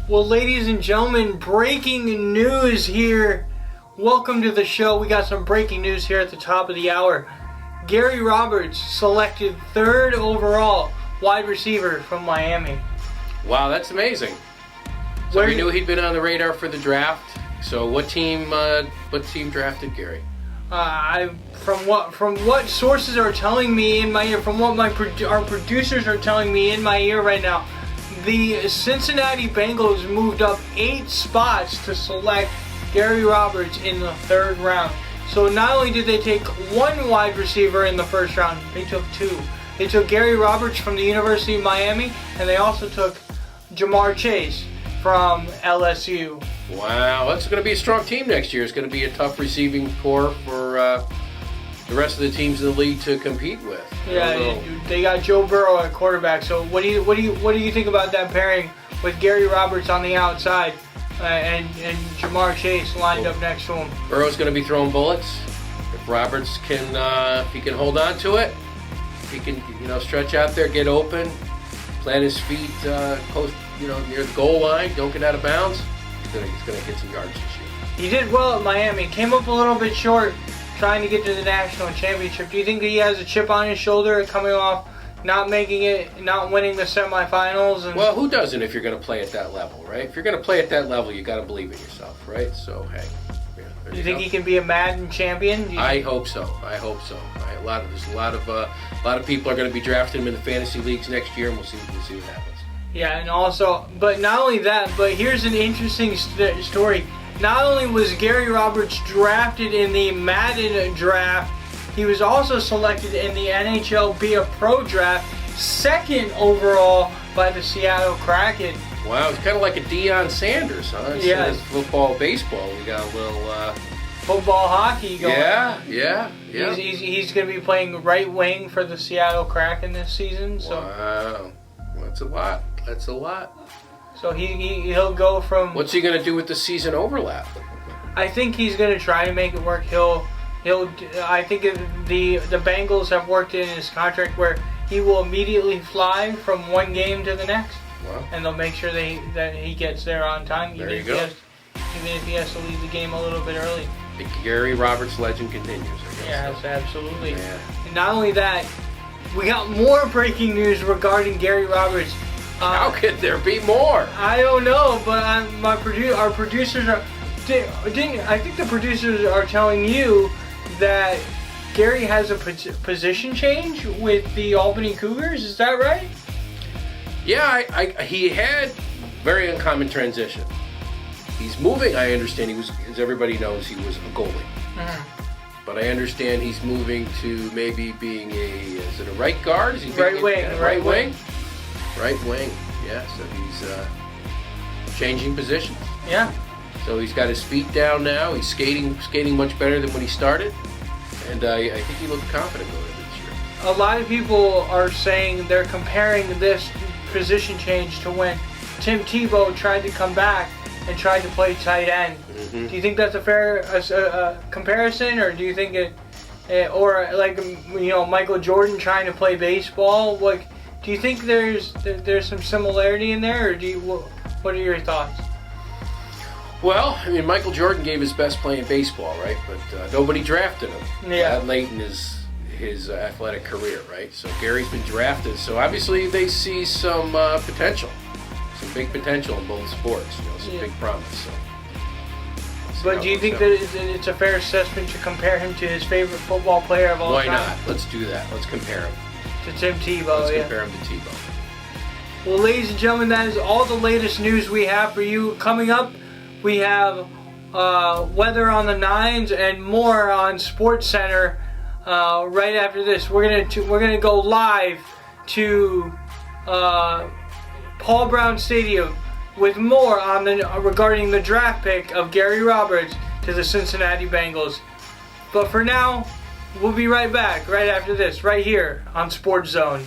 Well, ladies and gentlemen, breaking news here. Welcome to the show. We got some breaking news here at the top of the hour. Gary Roberts selected 3rd overall wide receiver from Miami. Wow, that's amazing. So we knew he'd been on the radar for the draft. So what team drafted Gary? From what sources are telling me in my ear, from what our producers are telling me in my ear right now, the Cincinnati Bengals moved up 8 spots to select Gary Roberts in the 3rd round. So not only did they take 1 wide receiver in the 1st round, they took 2. They took Gary Roberts from the University of Miami, and they also took Jamar Chase from LSU. Wow, that's going to be a strong team next year. It's going to be a tough receiving core for the rest of the teams in the league to compete with. Yeah, they got Joe Burrow at quarterback. So what do you think about that pairing with Gary Roberts on the outside and Jamar Chase lined up next to him? Burrow's going to be throwing bullets. If Roberts can, if he can hold on to it, if he can, stretch out there, get open, plant his feet close, near the goal line, don't get out of bounds, he's going to get some yards this year. He did well at Miami. Came up a little bit short trying to get to the national championship. Do you think that he has a chip on his shoulder coming off not making it, not winning the semifinals? Well, who doesn't if you're going to play at that level, right? If you're going to play at that level, you got to believe in yourself, right? So, hey. Do you think he can be a Madden champion? I hope so. There's a lot of people are going to be drafting him in the fantasy leagues next year, and we'll see what happens. Yeah, and also, but not only that, but here's an interesting story. Not only was Gary Roberts drafted in the Madden draft, he was also selected in the NHL Be a Pro draft, 2nd overall by the Seattle Kraken. Wow, it's kind of like a Deion Sanders, huh? Instead of football, baseball, we got a little football, hockey going. Yeah. He's going to be playing right wing for the Seattle Kraken this season. So. Wow, that's a lot. So he'll go from. What's he going to do with the season overlap? I think he's going to try to make it work. I think the Bengals have worked in his contract where he will immediately fly from one game to the next. Wow. And they'll make sure that he gets there on time. There you go. Even if he has to leave the game a little bit early. The Gary Roberts legend continues, I guess. Yes, absolutely. Yeah. And not only that, we got more breaking news regarding Gary Roberts. How could there be more? I don't know, but our producers are. I think the producers are telling you that Gary has a position change with the Albany Cougars. Is that right? Yeah, he had very uncommon transition. He's moving. I understand he was, as everybody knows, he was a goalie. Mm-hmm. But I understand he's moving to maybe being is it a right guard? Is he right wing? Right wing. Right wing. Yeah. So he's changing positions. Yeah. So he's got his feet down now. He's skating much better than when he started, and I think he looked confident going into this year. A lot of people are saying they're comparing this position change to when Tim Tebow tried to come back and tried to play tight end. Mm-hmm. Do you think that's a fair comparison, or do you think or like Michael Jordan trying to play baseball? What do you think there's some similarity in there, or what are your thoughts? Well, I mean, Michael Jordan gave his best playing baseball, right? But nobody drafted him that late in his athletic career, right? So Gary's been drafted, so obviously they see some potential, some big potential in both sports, some big promise. So. But do you think that it's a fair assessment to compare him to his favorite football player of all time? Why not? Let's do that. Let's compare him. To Tim Tebow, Let's compare him to Tebow. Well, ladies and gentlemen, that is all the latest news we have for you. Coming up, we have weather on the nines and more on SportsCenter. Right after this, we're gonna go live to Paul Brown Stadium with more on regarding the draft pick of Gary Roberts to the Cincinnati Bengals. But for now, we'll be right back right after this, right here on SportsZone.